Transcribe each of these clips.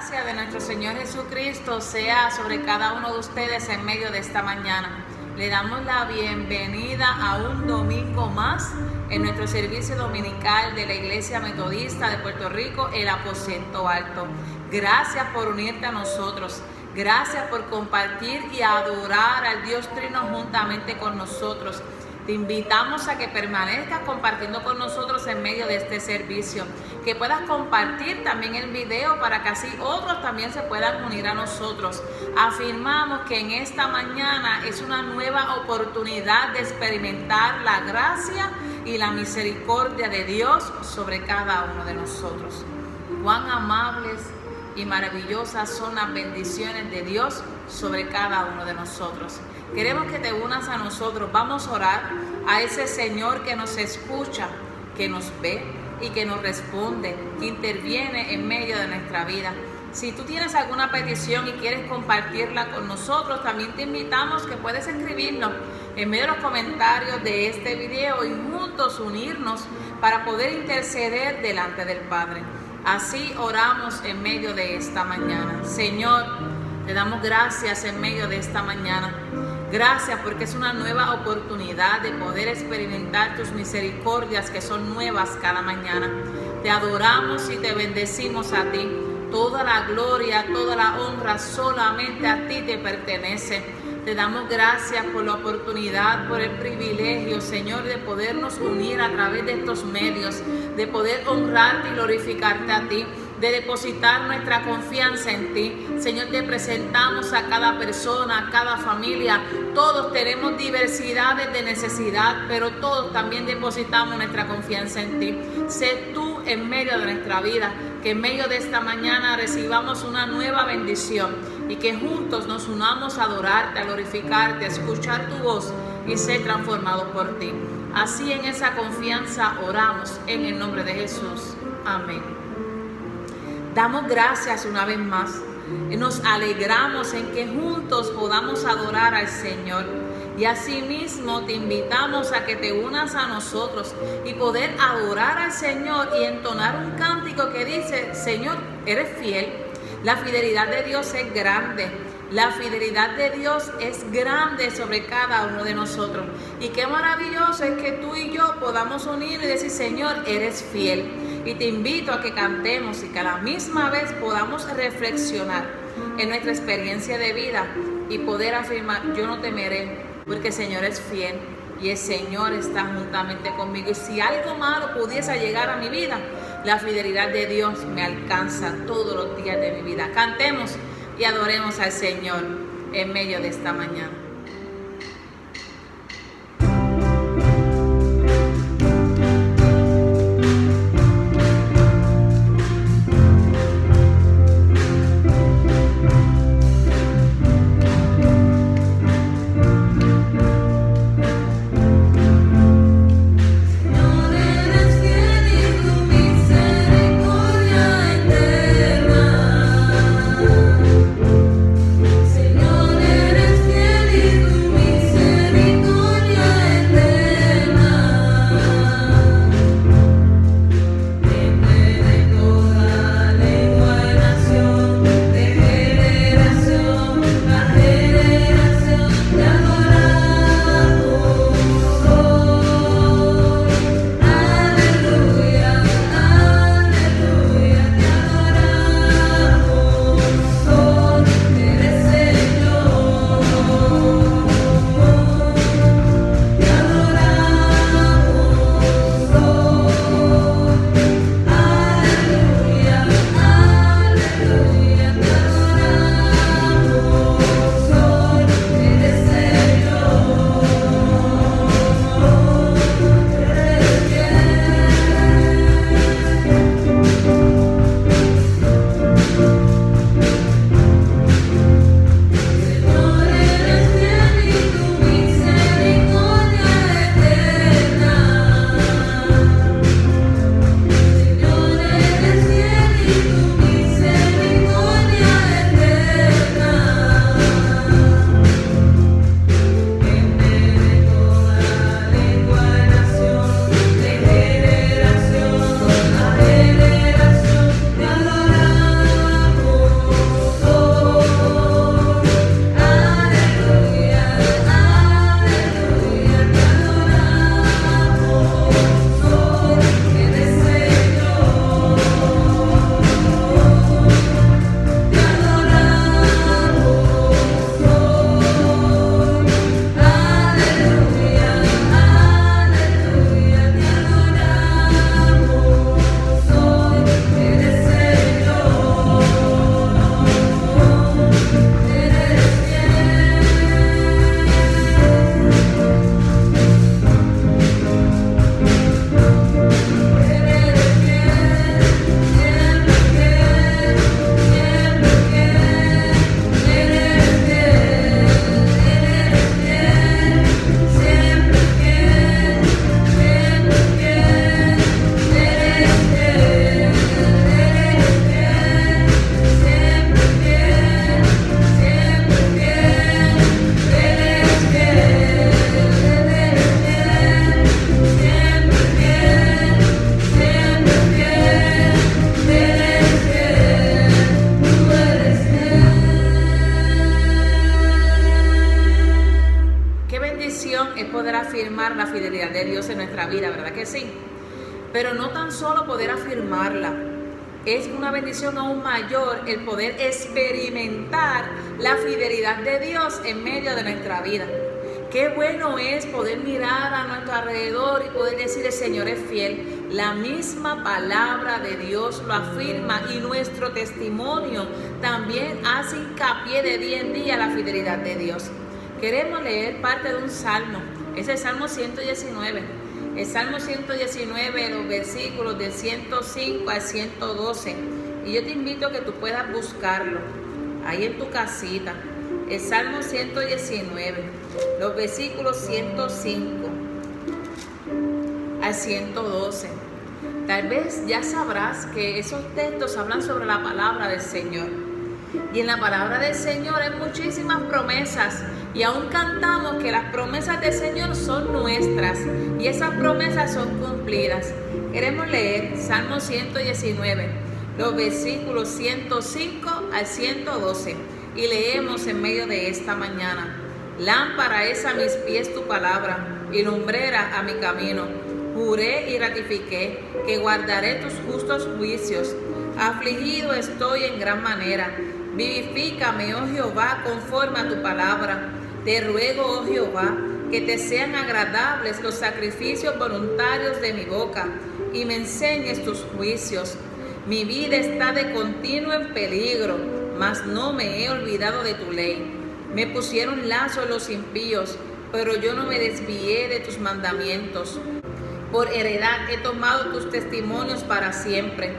gracia de nuestro Señor Jesucristo sea sobre cada uno de ustedes en medio de esta mañana. Le damos la bienvenida a un domingo más en nuestro servicio dominical de la Iglesia Metodista de Puerto Rico, el Aposento Alto. Gracias por unirte a nosotros. Gracias por compartir y adorar al Dios Trino juntamente con nosotros. Te invitamos a que permanezcas compartiendo con nosotros en medio de este servicio, que puedas compartir también el video para que así otros también se puedan unir a nosotros. Afirmamos que en esta mañana es una nueva oportunidad de experimentar la gracia y la misericordia de Dios sobre cada uno de nosotros. Cuán amables y maravillosas son las bendiciones de Dios sobre cada uno de nosotros. Queremos que te unas a nosotros. Vamos a orar a ese Señor que nos escucha, que nos ve y que nos responde, que interviene en medio de nuestra vida. Si tú tienes alguna petición y quieres compartirla con nosotros, también te invitamos que puedes escribirnos en medio de los comentarios de este video y juntos unirnos para poder interceder delante del Padre. Así oramos en medio de esta mañana. Señor, te damos gracias en medio de esta mañana. Gracias porque es una nueva oportunidad de poder experimentar tus misericordias que son nuevas cada mañana. Te adoramos y te bendecimos a ti. Toda la gloria, toda la honra solamente a ti te pertenece. Te damos gracias por la oportunidad, por el privilegio, Señor, de podernos unir a través de estos medios, de poder honrarte y glorificarte a ti, de depositar nuestra confianza en ti. Señor, te presentamos a cada persona, a cada familia. Todos tenemos diversidades de necesidad, pero todos también depositamos nuestra confianza en ti. Sé tú en medio de nuestra vida, que en medio de esta mañana recibamos una nueva bendición y que juntos nos unamos a adorarte, a glorificarte, a escuchar tu voz y ser transformados por ti. Así en esa confianza oramos en el nombre de Jesús. Amén. Damos gracias una vez más. Nos alegramos en que juntos podamos adorar al Señor. Y asimismo te invitamos a que te unas a nosotros y poder adorar al Señor y entonar un cántico que dice: Señor, eres fiel. La fidelidad de Dios es grande. La fidelidad de Dios es grande sobre cada uno de nosotros. Y qué maravilloso es que tú y yo podamos unir y decir: Señor, eres fiel. Y te invito a que cantemos y que a la misma vez podamos reflexionar en nuestra experiencia de vida y poder afirmar: yo no temeré, porque el Señor es fiel y el Señor está juntamente conmigo. Y si algo malo pudiese llegar a mi vida, la fidelidad de Dios me alcanza todos los días de mi vida. Cantemos y adoremos al Señor en medio de esta mañana. Señor, eres fiel y fidelidad de Dios en nuestra vida, ¿verdad que sí? Pero no tan solo poder afirmarla, es una bendición aún mayor el poder experimentar la fidelidad de Dios en medio de nuestra vida. Qué bueno es poder mirar a nuestro alrededor y poder decir: el Señor es fiel. La misma palabra de Dios lo afirma y nuestro testimonio también hace hincapié de día en día la fidelidad de Dios. Queremos leer parte de un salmo, es el Salmo 119. El Salmo 119, los versículos del 105 al 112. Y yo te invito a que tú puedas buscarlo ahí en tu casita. El Salmo 119, los versículos 105 al 112. Tal vez ya sabrás que esos textos hablan sobre la palabra del Señor. Y en la palabra del Señor hay muchísimas promesas. Y aún cantamos que las promesas del Señor son nuestras. Y esas promesas son cumplidas. Queremos leer Salmo 119, los versículos 105 al 112. Y leemos en medio de esta mañana: lámpara es a mis pies tu palabra y lumbrera a mi camino. Juré y ratifiqué que guardaré tus justos juicios. Afligido estoy en gran manera. Vivifícame, oh Jehová, conforme a tu palabra. Te ruego, oh Jehová, que te sean agradables los sacrificios voluntarios de mi boca y me enseñes tus juicios. Mi vida está de continuo en peligro, mas no me he olvidado de tu ley. Me pusieron lazos los impíos, pero yo no me desvié de tus mandamientos. Por heredad he tomado tus testimonios para siempre,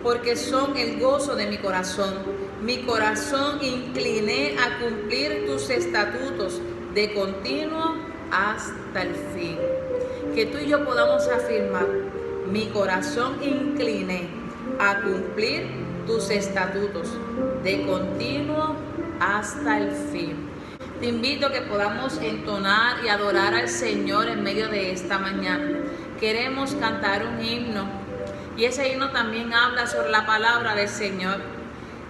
porque son el gozo de mi corazón. Mi corazón incliné a cumplir tus estatutos de continuo hasta el fin. Que tú y yo podamos afirmar: mi corazón incliné a cumplir tus estatutos de continuo hasta el fin. Te invito a que podamos entonar y adorar al Señor en medio de esta mañana. Queremos cantar un himno y ese himno también habla sobre la palabra del Señor.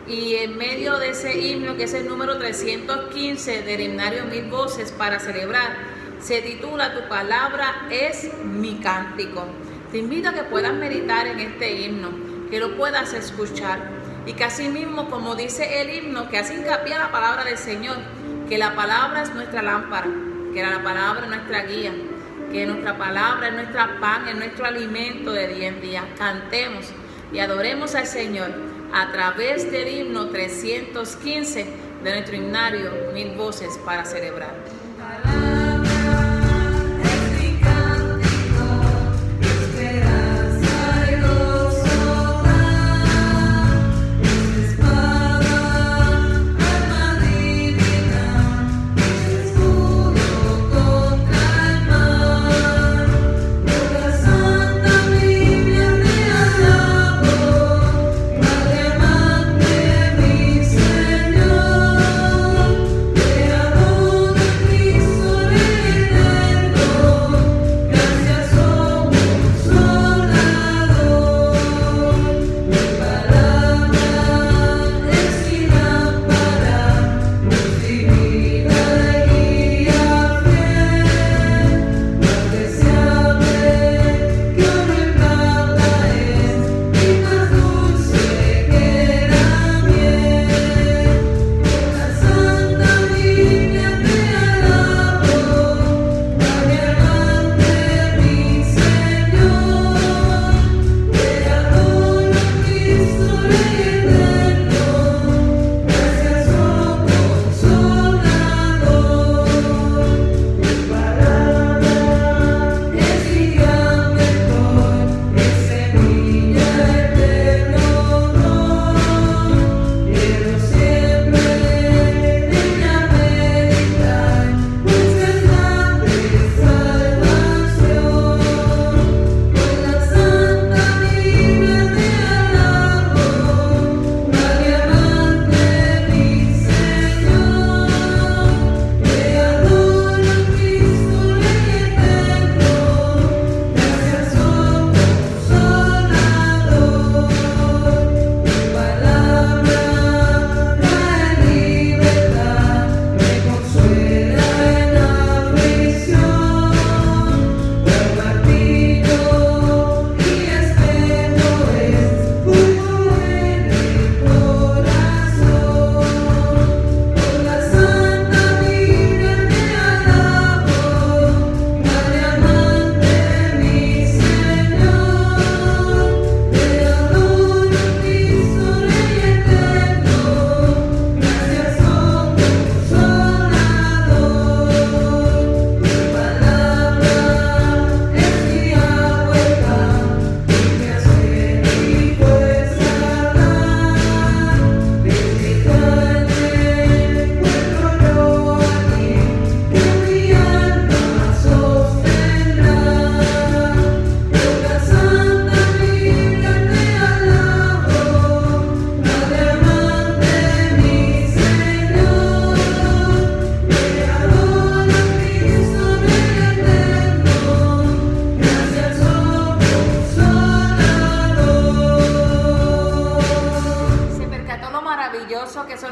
Y en medio de ese himno, que es el número 315 del himnario Mil Voces para Celebrar, se titula Tu palabra es mi cántico. Te invito a que puedas meditar en este himno, que lo puedas escuchar y que así mismo, como dice el himno, que hace hincapié a la palabra del Señor, que la palabra es nuestra lámpara, que la palabra es nuestra guía, que nuestra palabra es nuestra pan, es nuestro alimento de día en día. Cantemos y adoremos al Señor a través del himno 315 de nuestro himnario Mil Voces para Celebrar. Te adoro,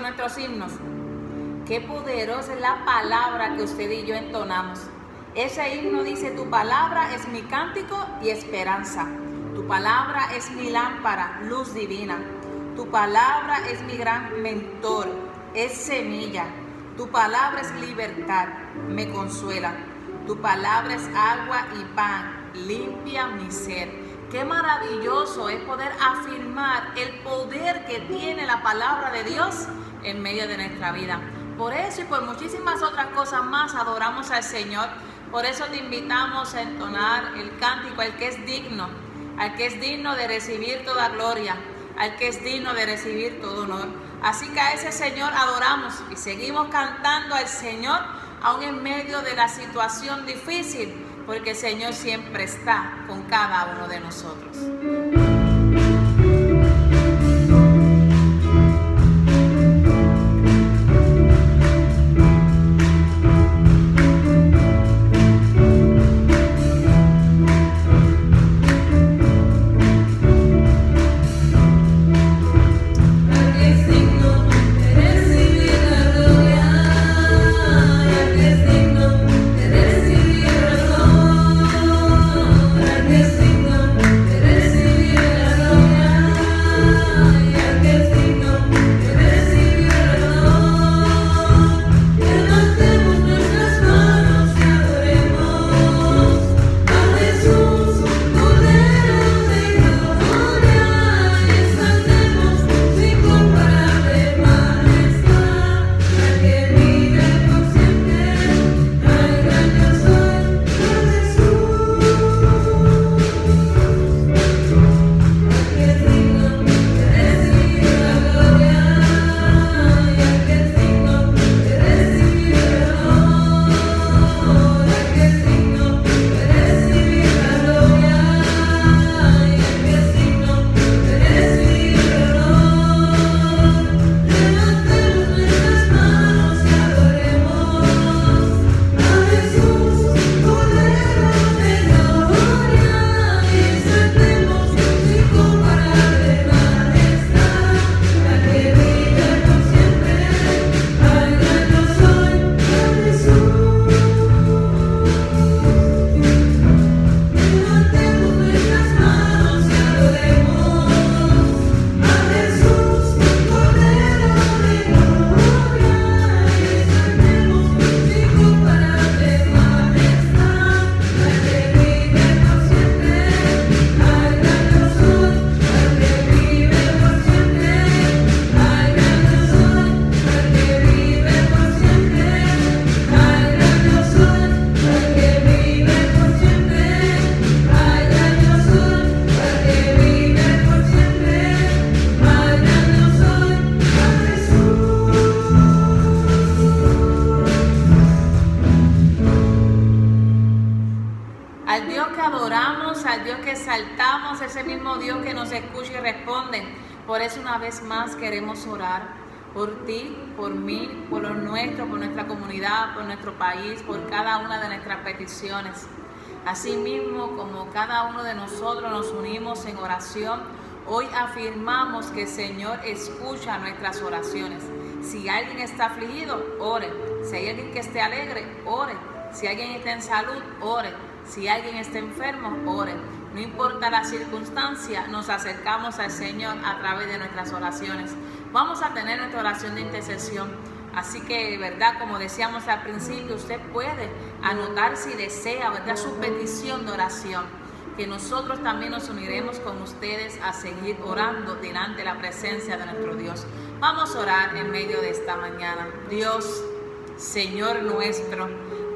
son nuestros himnos? Qué poderosa es la palabra que usted y yo entonamos. Ese himno dice: tu palabra es mi cántico y esperanza. Tu palabra es mi lámpara, luz divina. Tu palabra es mi gran mentor, es semilla. Tu palabra es libertad, me consuela. Tu palabra es agua y pan, limpia mi ser. Qué maravilloso es poder afirmar el poder que tiene la palabra de Dios en medio de nuestra vida. Por eso y por muchísimas otras cosas más adoramos al Señor. Por eso te invitamos a entonar el cántico al que es digno de recibir toda gloria, al que es digno de recibir todo honor. Así que a ese Señor adoramos y seguimos cantando al Señor aún en medio de la situación difícil, porque el Señor siempre está con cada uno de nosotros. exaltamos ese mismo Dios que nos escucha y responde. Por eso una vez más queremos orar por ti, por mí, por los nuestros, por nuestra comunidad, por nuestro país, por cada una de nuestras peticiones. Asimismo, como cada uno de nosotros nos unimos en oración, hoy afirmamos que el Señor escucha nuestras oraciones. Si alguien está afligido, ore. Si hay alguien que esté alegre, ore. Si alguien está en salud, ore. Si alguien está enfermo, ore. No importa la circunstancia, nos acercamos al Señor a través de nuestras oraciones. Vamos a tener nuestra oración de intercesión. Así que, ¿verdad? Como decíamos al principio, usted puede anotar si desea, ¿verdad?, su petición de oración. Que nosotros también nos uniremos con ustedes a seguir orando delante de la presencia de nuestro Dios. Vamos a orar en medio de esta mañana. Dios, Señor nuestro,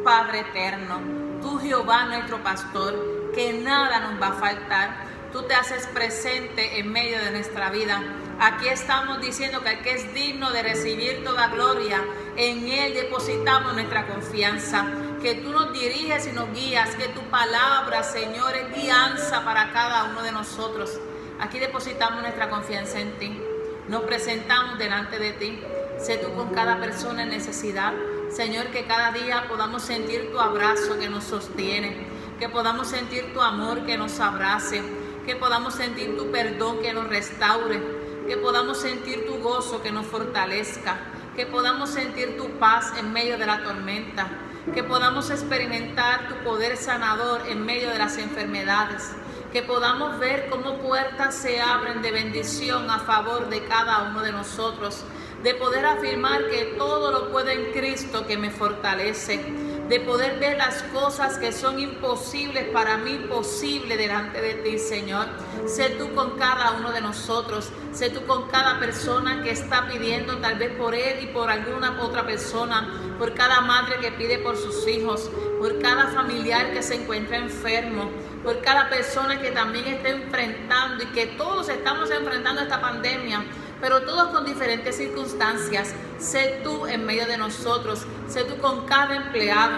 Padre eterno, tú Jehová nuestro pastor, que nada nos va a faltar. Tú te haces presente en medio de nuestra vida. Aquí estamos diciendo que el que es digno de recibir toda gloria, en Él depositamos nuestra confianza. Que tú nos diriges y nos guías, que tu palabra, Señor, es guianza para cada uno de nosotros. Aquí depositamos nuestra confianza en ti. Nos presentamos delante de ti. Sé tú con cada persona en necesidad. Señor, que cada día podamos sentir tu abrazo que nos sostiene, que podamos sentir tu amor que nos abrace, que podamos sentir tu perdón que nos restaure. que podamos sentir tu gozo que nos fortalezca, que podamos sentir tu paz en medio de la tormenta, que podamos experimentar tu poder sanador en medio de las enfermedades, que podamos ver cómo puertas se abren de bendición a favor de cada uno de nosotros, de poder afirmar que todo lo puedo en Cristo que me fortalece, de poder ver las cosas que son imposibles para mí, posible delante de ti, Señor. Sé tú con cada uno de nosotros, sé tú con cada persona que está pidiendo, tal vez por él y por alguna otra persona, por cada madre que pide por sus hijos, por cada familiar que se encuentra enfermo, por cada persona que también está enfrentando, y que todos estamos enfrentando esta pandemia, pero todos con diferentes circunstancias. Sé tú en medio de nosotros, sé tú con cada empleado,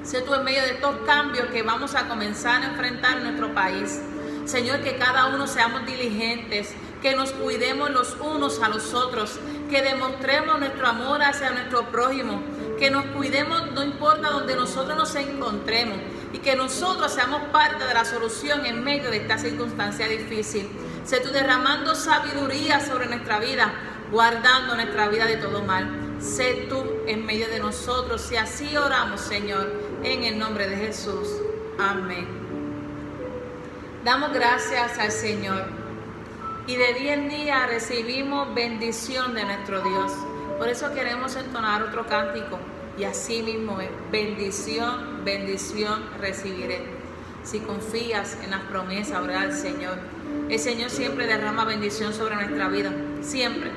sé tú en medio de estos cambios que vamos a comenzar a enfrentar en nuestro país. Señor, que cada uno seamos diligentes, que nos cuidemos los unos a los otros, que demostremos nuestro amor hacia nuestro prójimo, que nos cuidemos no importa donde nosotros nos encontremos, y que nosotros seamos parte de la solución en medio de esta circunstancia difícil. Sé tú derramando sabiduría sobre nuestra vida, guardando nuestra vida de todo mal. Sé tú en medio de nosotros, y así oramos, Señor, en el nombre de Jesús. Amén. Damos gracias al Señor, y de día en día recibimos bendición de nuestro Dios. Por eso queremos entonar otro cántico, y así mismo es: bendición, bendición recibiré. Si confías en las promesas, ora al Señor. El Señor siempre derrama bendición sobre nuestra vida, siempre.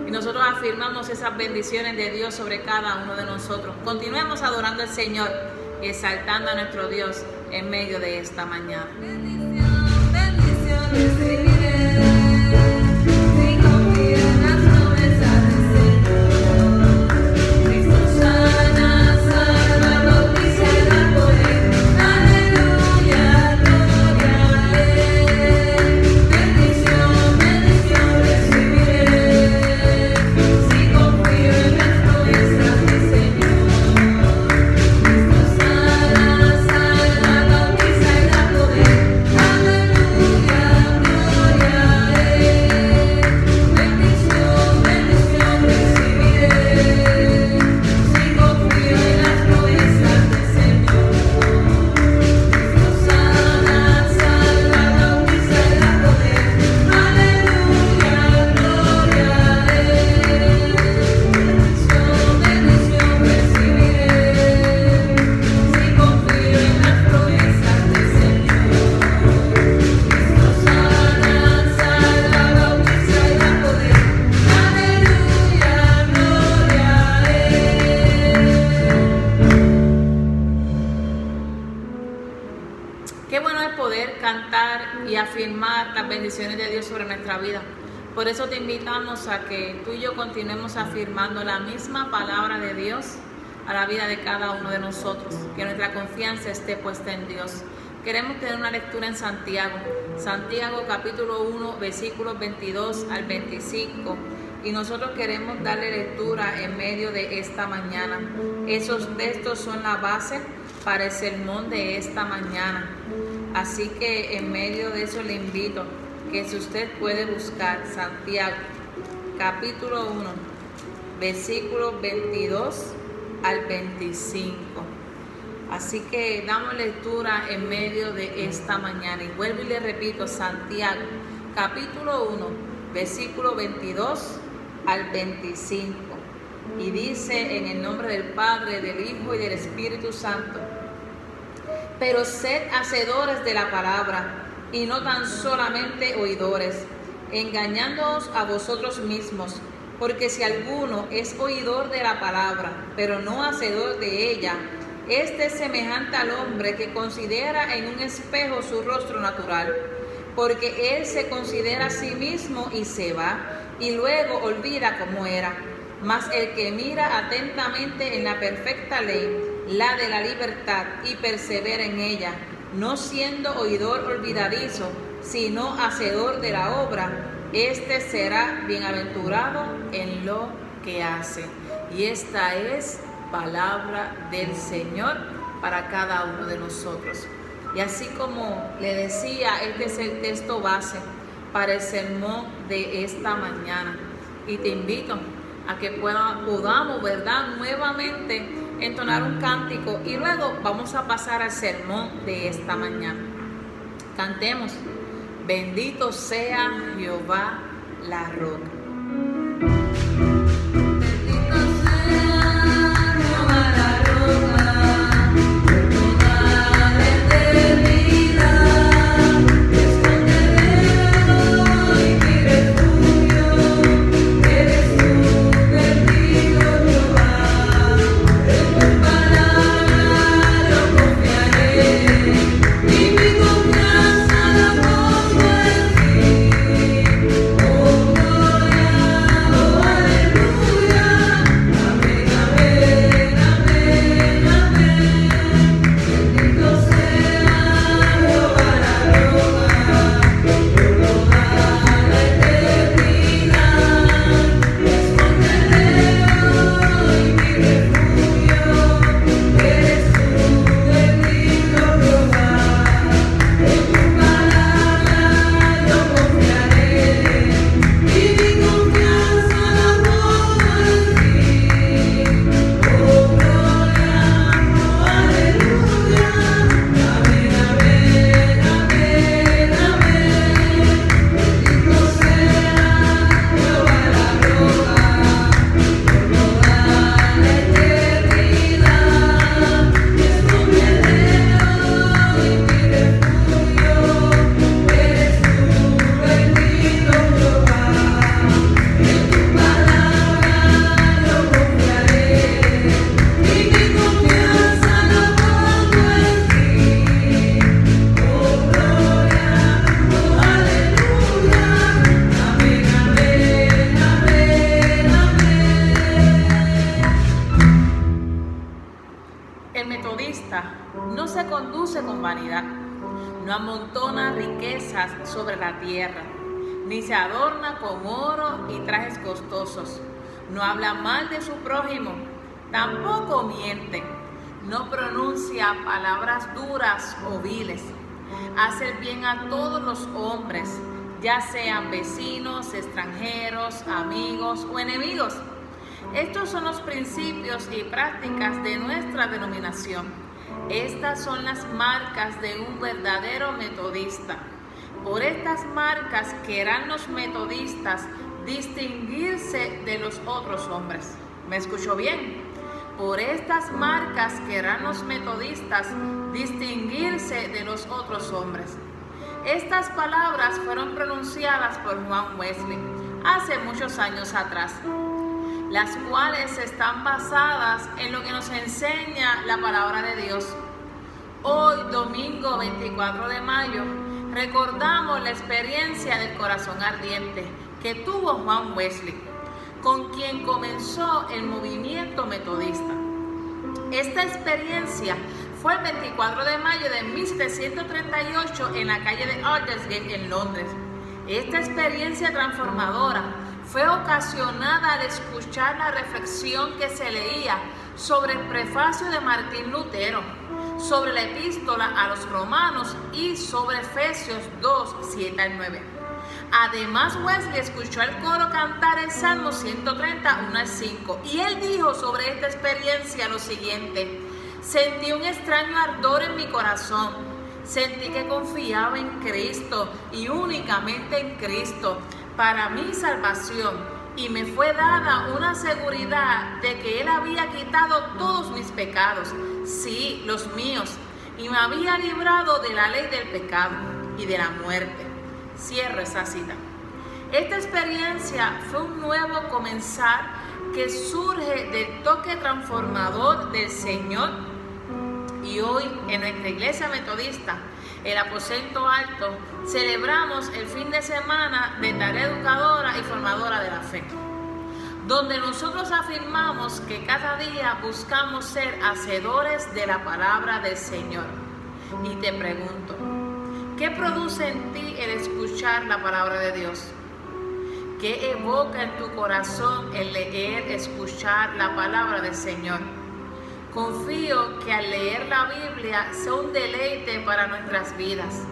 Y nosotros afirmamos esas bendiciones de Dios sobre cada uno de nosotros. Continuemos adorando al Señor y exaltando a nuestro Dios en medio de esta mañana. Bendición, bendición recibiré. Y afirmar las bendiciones de Dios sobre nuestra vida. Por eso te invitamos a que tú y yo continuemos afirmando la misma palabra de Dios a la vida de cada uno de nosotros, que nuestra confianza esté puesta en Dios. Queremos tener una lectura en Santiago capítulo 1, versículos 22 al 25, y nosotros queremos darle lectura en medio de esta mañana. Esos textos son la base para el sermón de esta mañana. Así que en medio de eso le invito que si usted puede buscar Santiago capítulo 1, versículos 22 al 25. Así que damos lectura en medio de esta mañana. Y vuelvo y le repito, Santiago capítulo 1, versículo 22 al 25. Y dice: en el nombre del Padre, del Hijo y del Espíritu Santo. Pero sed hacedores de la palabra, y no tan solamente oidores, engañándoos a vosotros mismos. Porque si alguno es oidor de la palabra, pero no hacedor de ella, este es semejante al hombre que considera en un espejo su rostro natural. Porque él se considera a sí mismo y se va, y luego olvida cómo era. Mas el que mira atentamente en la perfecta ley, la de la libertad, y persevera en ella, no siendo oidor olvidadizo, sino hacedor de la obra, este será bienaventurado en lo que hace. Y esta es palabra del Señor para cada uno de nosotros. Y así como le decía, este es el texto base para el sermón de esta mañana. Y te invito a que podamos, ¿verdad?, nuevamente entonar un cántico y luego vamos a pasar al sermón de esta mañana. Cantemos: bendito sea Jehová la roca. El metodista no se conduce con vanidad, no amontona riquezas sobre la tierra, ni se adorna con oro y trajes costosos, no habla mal de su prójimo, tampoco miente, no pronuncia palabras duras o viles, hace el bien a todos los hombres, ya sean vecinos, extranjeros, amigos o enemigos. Estos son los principios y prácticas de nuestra denominación. Estas son las marcas de un verdadero metodista. Por estas marcas querrán los metodistas distinguirse de los otros hombres. ¿Me escuchó bien? Por estas marcas querrán los metodistas distinguirse de los otros hombres. Estas palabras fueron pronunciadas por Juan Wesley hace muchos años atrás, las cuales están basadas en lo que nos enseña la palabra de Dios. Hoy, domingo 24 de mayo, recordamos la experiencia del corazón ardiente que tuvo Juan Wesley, con quien comenzó el movimiento metodista. Esta experiencia fue el 24 de mayo de 1738 en la calle de Aldersgate en Londres. Esta experiencia transformadora fue ocasionada al escuchar la reflexión que se leía sobre el prefacio de Martín Lutero, sobre la epístola a los romanos y sobre Efesios 2, 7 al 9. Además, Wesley escuchó al coro cantar el Salmo 130, 1 al 5, y él dijo sobre esta experiencia lo siguiente: sentí un extraño ardor en mi corazón, sentí que confiaba en Cristo y únicamente en Cristo para mi salvación, y me fue dada una seguridad de que Él había quitado todos mis pecados, sí, los míos, y me había librado de la ley del pecado y de la muerte. Cierro esa cita. Esta experiencia fue un nuevo comenzar que surge del toque transformador del Señor, y hoy en nuestra iglesia metodista, el Aposento Alto, celebramos el fin de semana de tarea educadora y formadora de la fe, donde nosotros afirmamos que cada día buscamos ser hacedores de la palabra del Señor. Y te pregunto, ¿qué produce en ti el escuchar la palabra de Dios? ¿Qué evoca en tu corazón el leer, escuchar la palabra del Señor? Confío que al leer la Biblia sea un deleite para nuestras vidas.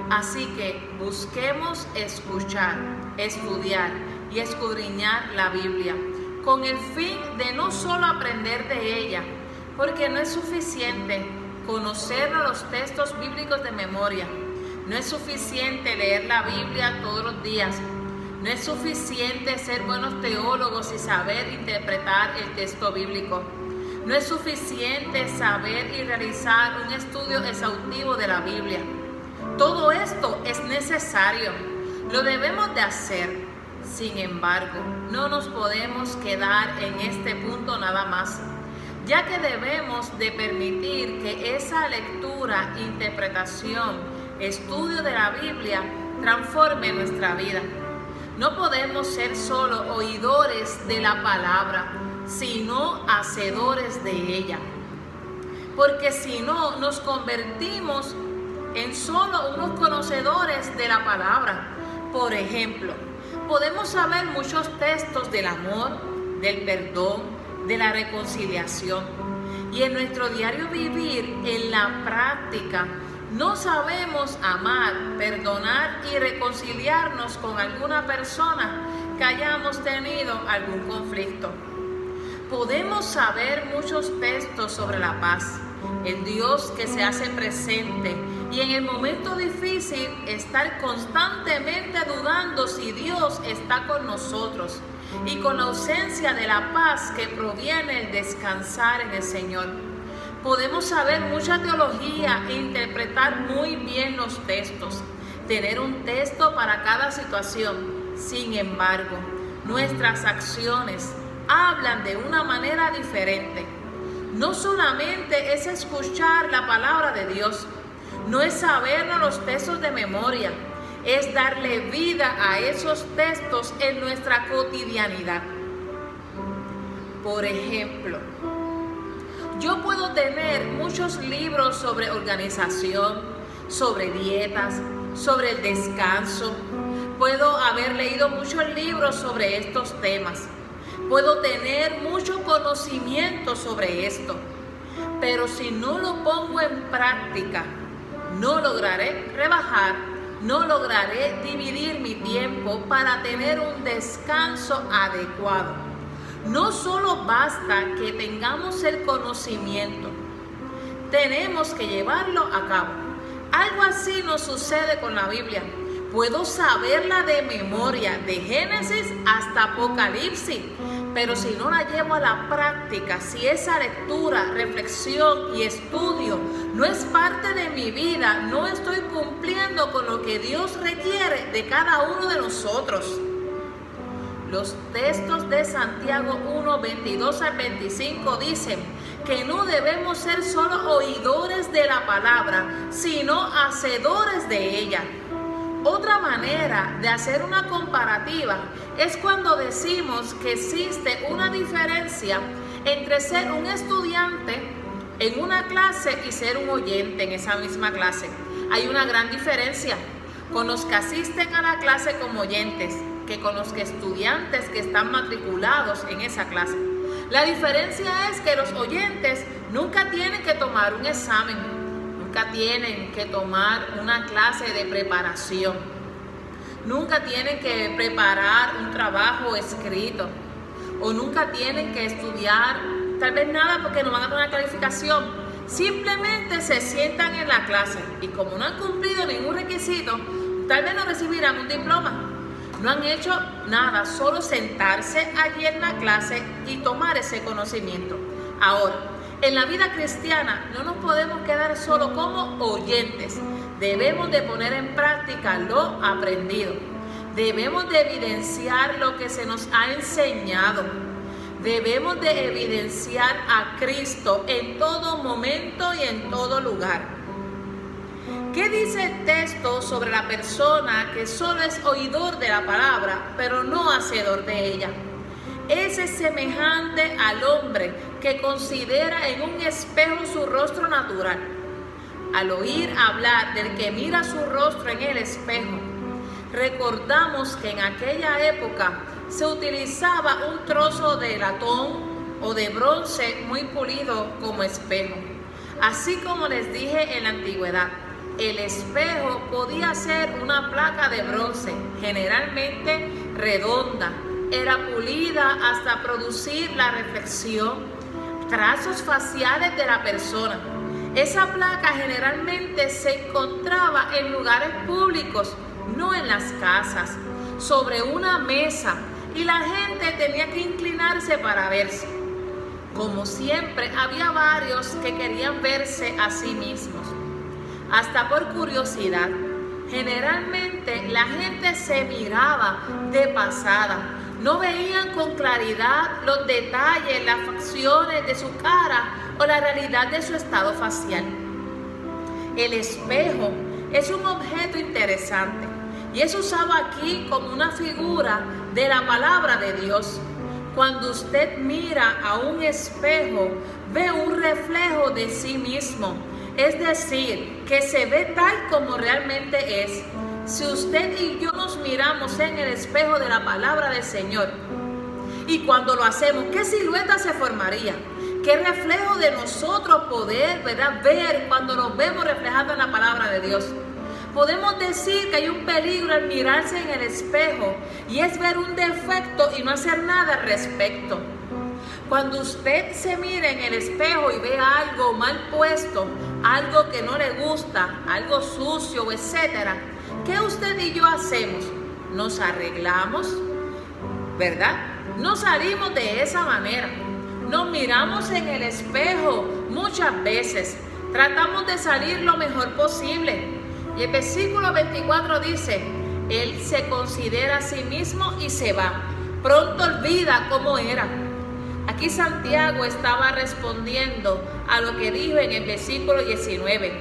Así que busquemos escuchar, estudiar y escudriñar la Biblia, con el fin de no solo aprender de ella, porque no es suficiente conocer los textos bíblicos de memoria, no es suficiente leer la Biblia todos los días, no es suficiente ser buenos teólogos y saber interpretar el texto bíblico, no es suficiente saber y realizar un estudio exhaustivo de la Biblia. Todo esto es necesario, lo debemos de hacer. Sin embargo, no nos podemos quedar en este punto nada más, ya que debemos de permitir que esa lectura, interpretación, estudio de la Biblia transforme nuestra vida. No podemos ser solo oidores de la palabra, sino hacedores de ella. Porque si no, nos convertimos en solo unos conocedores de la palabra. Por ejemplo, podemos saber muchos textos del amor, del perdón, de la reconciliación. Y en nuestro diario vivir, en la práctica, no sabemos amar, perdonar y reconciliarnos con alguna persona que hayamos tenido algún conflicto. Podemos saber muchos textos sobre la paz, el Dios que se hace presente, y en el momento difícil estar constantemente dudando si Dios está con nosotros, y con la ausencia de la paz que proviene el descansar en el Señor. Podemos saber mucha teología e interpretar muy bien los textos, tener un texto para cada situación. Sin embargo, nuestras acciones hablan de una manera diferente. No solamente es escuchar la palabra de Dios, no es sabernos los textos de memoria, es darle vida a esos textos en nuestra cotidianidad. Por ejemplo, yo puedo tener muchos libros sobre organización, sobre dietas, sobre el descanso. Puedo haber leído muchos libros sobre estos temas. Puedo tener mucho conocimiento sobre esto. Pero si no lo pongo en práctica, no lograré rebajar, no lograré dividir mi tiempo para tener un descanso adecuado. No solo basta que tengamos el conocimiento, tenemos que llevarlo a cabo. Algo así nos sucede con la Biblia. Puedo saberla de memoria, de Génesis hasta Apocalipsis, pero si no la llevo a la práctica, si esa lectura, reflexión y estudio no es parte de mi vida, no estoy cumpliendo con lo que Dios requiere de cada uno de nosotros. Los textos de Santiago 1, 22 al 25 dicen que no debemos ser solo oidores de la palabra, sino hacedores de ella. Otra manera de hacer una comparativa es cuando decimos que existe una diferencia entre ser un estudiante en una clase y ser un oyente en esa misma clase. Hay una gran diferencia con los que asisten a la clase como oyentes que con los que estudiantes que están matriculados en esa clase. La diferencia es que los oyentes nunca tienen que tomar un examen, nunca tienen que tomar una clase de preparación, nunca tienen que preparar un trabajo escrito o nunca tienen que estudiar tal vez nada porque no van a tener calificación. Simplemente se sientan en la clase y como no han cumplido ningún requisito, tal vez no recibirán un diploma. No han hecho nada, solo sentarse allí en la clase y tomar ese conocimiento. Ahora, en la vida cristiana no nos podemos quedar solo como oyentes. Debemos de poner en práctica lo aprendido. Debemos de evidenciar lo que se nos ha enseñado. Debemos de evidenciar a Cristo en todo momento y en todo lugar. ¿Qué dice el texto sobre la persona que solo es oidor de la palabra, pero no hacedor de ella? Ese es semejante al hombre que considera en un espejo su rostro natural. Al oír hablar del que mira su rostro en el espejo, recordamos que en aquella época se utilizaba un trozo de latón o de bronce muy pulido como espejo. Así como les dije en la antigüedad, El espejo podía ser una placa de bronce, generalmente redonda. Era pulida hasta producir la reflexión, trazos faciales de la persona. Esa placa generalmente se encontraba en lugares públicos, no en las casas, sobre una mesa, y la gente tenía que inclinarse para verse. Como siempre, había varios que querían verse a sí mismos, hasta por curiosidad. Generalmente la gente se miraba de pasada, no veían con claridad los detalles, las facciones de su cara o la realidad de su estado facial. El espejo es un objeto interesante y es usado aquí como una figura de la palabra de Dios. Cuando usted mira a un espejo, ve un reflejo de sí mismo, es decir, que se ve tal como realmente es. Si usted y yo nos miramos en el espejo de la palabra del Señor, y cuando lo hacemos, ¿qué silueta se formaría? ¿Qué reflejo de nosotros poder, ¿verdad?, ver cuando nos vemos reflejados en la palabra de Dios? Podemos decir que hay un peligro al mirarse en el espejo, y es ver un defecto y no hacer nada al respecto. Cuando usted se mira en el espejo y ve algo mal puesto, algo que no le gusta, algo sucio, etcétera, ¿qué usted y yo hacemos? Nos arreglamos, ¿verdad? No salimos de esa manera. Nos miramos en el espejo muchas veces. Tratamos de salir lo mejor posible. Y el versículo 24 dice: Él se considera a sí mismo y se va. Pronto olvida cómo era. Aquí Santiago estaba respondiendo a lo que dijo en el versículo 19,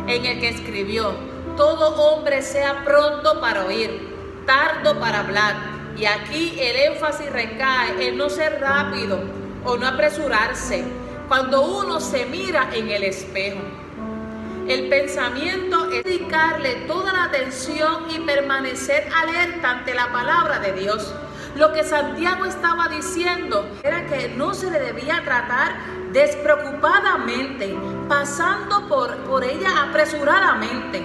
en el que escribió: todo hombre sea pronto para oír, tardo para hablar. Y aquí el énfasis recae en no ser rápido o no apresurarse cuando uno se mira en el espejo. El pensamiento es dedicarle toda la atención y permanecer alerta ante la palabra de Dios. Lo que Santiago estaba diciendo era que no se le debía tratar despreocupadamente, pasando por ella apresuradamente.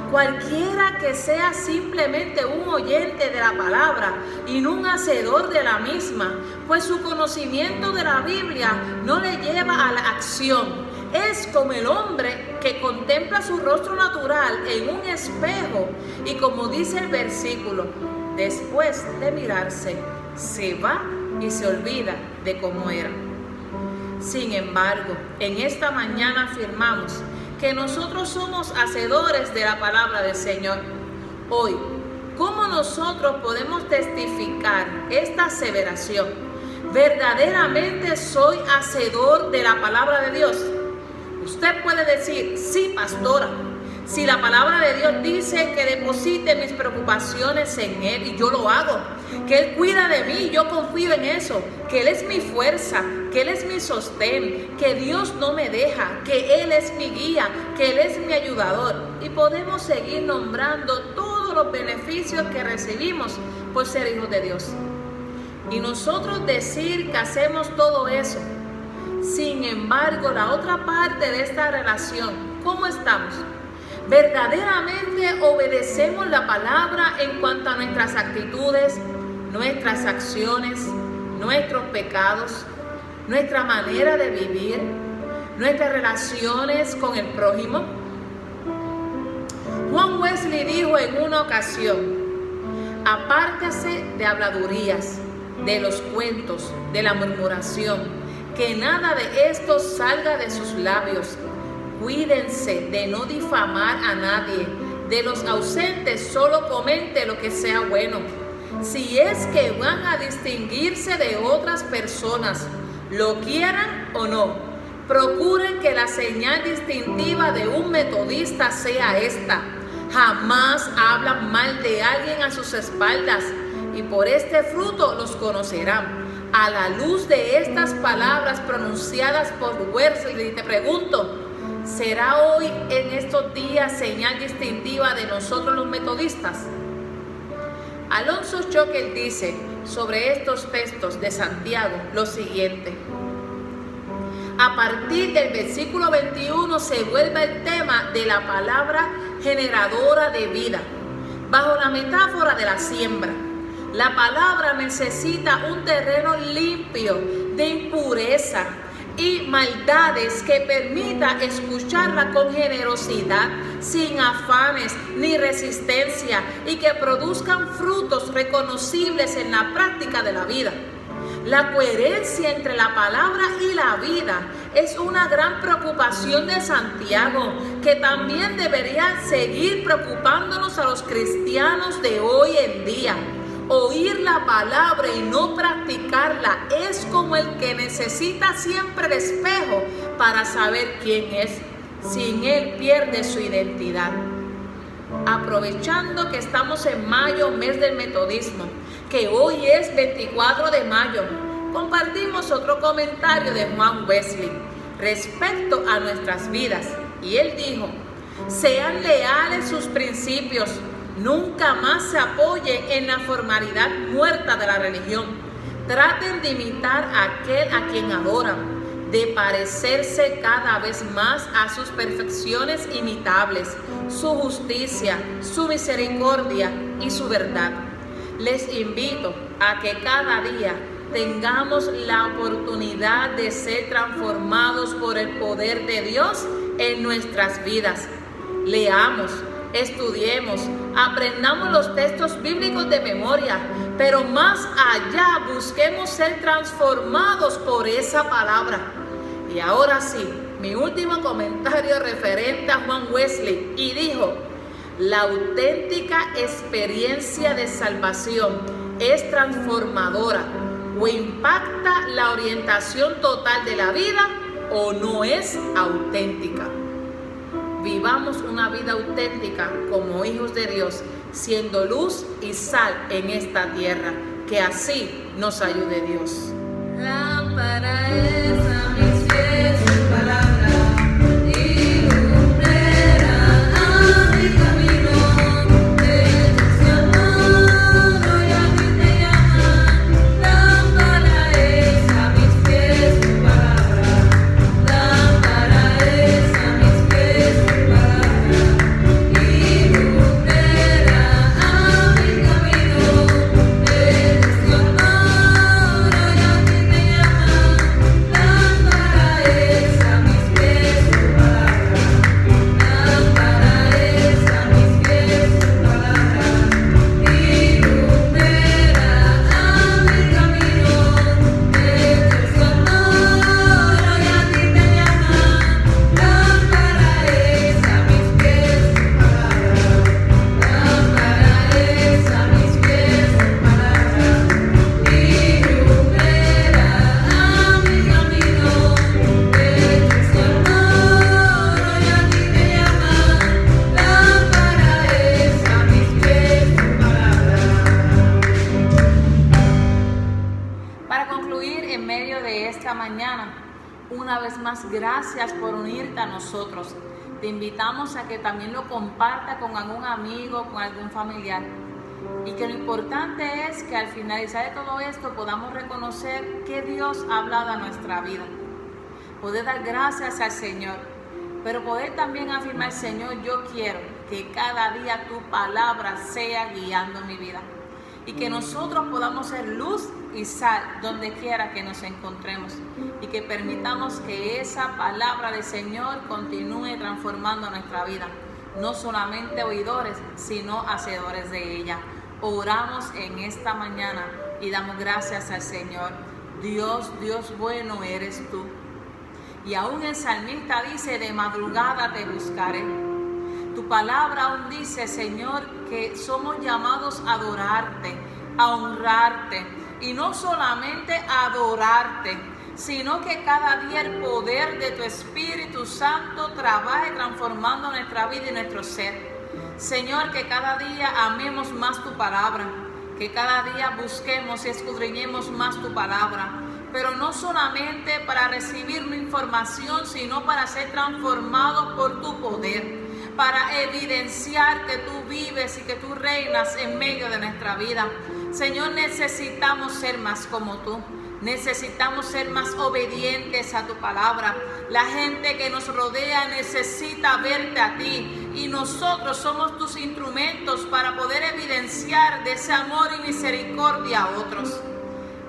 Cualquiera que sea simplemente un oyente de la palabra y no un hacedor de la misma, pues su conocimiento de la Biblia no le lleva a la acción. Es como el hombre que contempla su rostro natural en un espejo y, como dice el versículo, después de mirarse, se va y se olvida de cómo era. Sin embargo, en esta mañana afirmamos que nosotros somos hacedores de la palabra del Señor. Hoy, ¿cómo nosotros podemos testificar esta aseveración? ¿Verdaderamente soy hacedor de la palabra de Dios? Usted puede decir: sí, pastora. Si la palabra de Dios dice que deposite mis preocupaciones en Él y yo lo hago, que Él cuida de mí, yo confío en eso, que Él es mi fuerza, que Él es mi sostén, que Dios no me deja, que Él es mi guía, que Él es mi ayudador. Y podemos seguir nombrando todos los beneficios que recibimos por ser hijos de Dios. Y nosotros decir que hacemos todo eso. Sin embargo, la otra parte de esta relación, ¿cómo estamos? ¿Verdaderamente obedecemos la palabra en cuanto a nuestras actitudes, nuestras acciones, nuestros pecados, nuestra manera de vivir, nuestras relaciones con el prójimo? Juan Wesley dijo en una ocasión: apártese de habladurías, de los cuentos, de la murmuración, que nada de esto salga de sus labios. Cuídense de no difamar a nadie. De los ausentes solo comente lo que sea bueno. Si es que van a distinguirse de otras personas, lo quieran o no, procuren que la señal distintiva de un metodista sea esta: jamás hablan mal de alguien a sus espaldas, y por este fruto los conocerán. A la luz de estas palabras pronunciadas por Wesley, te pregunto: ¿será hoy en estos días señal distintiva de nosotros los metodistas? Alonso Choquel dice sobre estos textos de Santiago lo siguiente: a partir del versículo 21 se vuelve el tema de la palabra generadora de vida. Bajo la metáfora de la siembra, la palabra necesita un terreno limpio de impureza y maldades que permita escucharla con generosidad, sin afanes ni resistencia, y que produzcan frutos reconocibles en la práctica de la vida. La coherencia entre la palabra y la vida es una gran preocupación de Santiago, que también debería seguir preocupándonos a los cristianos de hoy en día. Oír la palabra y no practicarla es como el que necesita siempre el espejo para saber quién es. Sin él pierde su identidad. Aprovechando que estamos en mayo, mes del metodismo, que hoy es 24 de mayo, compartimos otro comentario de Juan Wesley respecto a nuestras vidas. Y él dijo: sean leales sus principios. Nunca más se apoyen en la formalidad muerta de la religión. Traten de imitar a aquel a quien adoran, de parecerse cada vez más a sus perfecciones imitables, su justicia, su misericordia y su verdad. Les invito a que cada día tengamos la oportunidad de ser transformados por el poder de Dios en nuestras vidas. Leamos, estudiemos, aprendamos los textos bíblicos de memoria, pero más allá busquemos ser transformados por esa palabra. Y ahora sí, mi último comentario referente a Juan Wesley, y dijo: la auténtica experiencia de salvación es transformadora, o impacta la orientación total de la vida, o no es auténtica. Vivamos una vida auténtica como hijos de Dios, siendo luz y sal en esta tierra. Que así nos ayude Dios. Lámpara es a mis pies tu palabra, y lumbrera a mi camino. Jesús te amado y a ti te llaman. Lámpara es a mis pies tu palabra. Lámpara es a mis pies tu palabra, y lumbrera a mi camino. Jesús te amado y a ti te llaman. Lámpara es a mis pies tu palabra. Lámpara es a mis pies tu palabra, y lumbrera a mi camino. Jesús te amado y a ti te llaman. Lámpara es a mis pies tu palabra. Lámpara es a mis pies tu palabra, y lumbrera a mi camino. Jesús te amado y a ti te llaman. Lámpara es a mis pies tu palabra. Para concluir, en medio de esta mañana, una vez más, gracias por unirte a nosotros. Te invitamos a que también lo compartas con algún amigo, con algún familiar. Y que lo importante es que al finalizar de todo esto podamos reconocer que Dios ha hablado a nuestra vida. Poder dar gracias al Señor, pero poder también afirmar: Señor, yo quiero que cada día tu palabra sea guiando mi vida. Y que nosotros podamos ser luz y sal donde quiera que nos encontremos. Y que permitamos que esa palabra del Señor continúe transformando nuestra vida. No solamente oidores, sino hacedores de ella. Oramos en esta mañana y damos gracias al Señor. Dios, Dios bueno eres tú. Y aún el salmista dice: de madrugada te buscaré. Tu palabra aún dice, Señor, que somos llamados a adorarte, a honrarte. Y no solamente a adorarte, sino que cada día el poder de tu Espíritu Santo trabaje transformando nuestra vida y nuestro ser. Señor, que cada día amemos más tu palabra, que cada día busquemos y escudriñemos más tu palabra, pero no solamente para recibir una información, sino para ser transformados por tu poder, para evidenciar que tú vives y que tú reinas en medio de nuestra vida. Señor, necesitamos ser más como tú. Necesitamos ser más obedientes a tu palabra. La gente que nos rodea necesita verte a ti. y nosotros somos tus instrumentos para poder evidenciar de ese amor y misericordia a otros.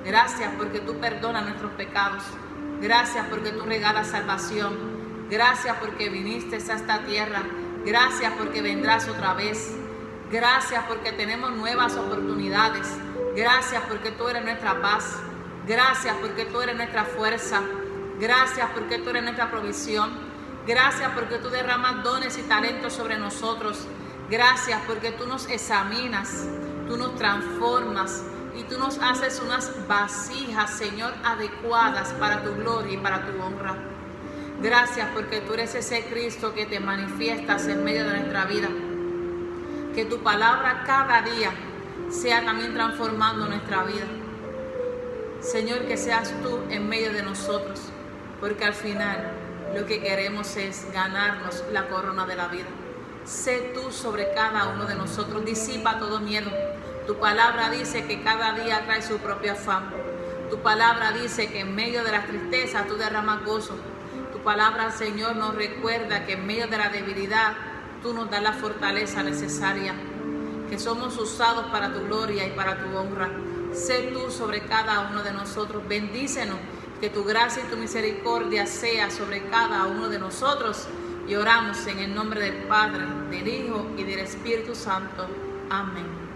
Gracias porque tú perdonas nuestros pecados. Gracias porque tú regalas salvación. Gracias porque viniste a esta tierra. Gracias porque vendrás otra vez. Gracias porque tenemos nuevas oportunidades. Gracias porque tú eres nuestra paz. Gracias porque tú eres nuestra fuerza. Gracias porque tú eres nuestra provisión. Gracias porque tú derramas dones y talentos sobre nosotros. Gracias porque tú nos examinas, tú nos transformas y tú nos haces unas vasijas, Señor, adecuadas para tu gloria y para tu honra. Gracias porque tú eres ese Cristo que te manifiestas en medio de nuestra vida. Que tu palabra cada día sea también transformando nuestra vida. Señor, que seas tú en medio de nosotros, porque al final lo que queremos es ganarnos la corona de la vida. Sé tú sobre cada uno de nosotros, disipa todo miedo. Tu palabra dice que cada día trae su propio afán. Tu palabra dice que en medio de la tristeza tú derramas gozo. Tu palabra, Señor, nos recuerda que en medio de la debilidad tú nos das la fortaleza necesaria, que somos usados para tu gloria y para tu honra. Sé tú sobre cada uno de nosotros, bendícenos, que tu gracia y tu misericordia sea sobre cada uno de nosotros. Y oramos en el nombre del Padre, del Hijo y del Espíritu Santo. Amén.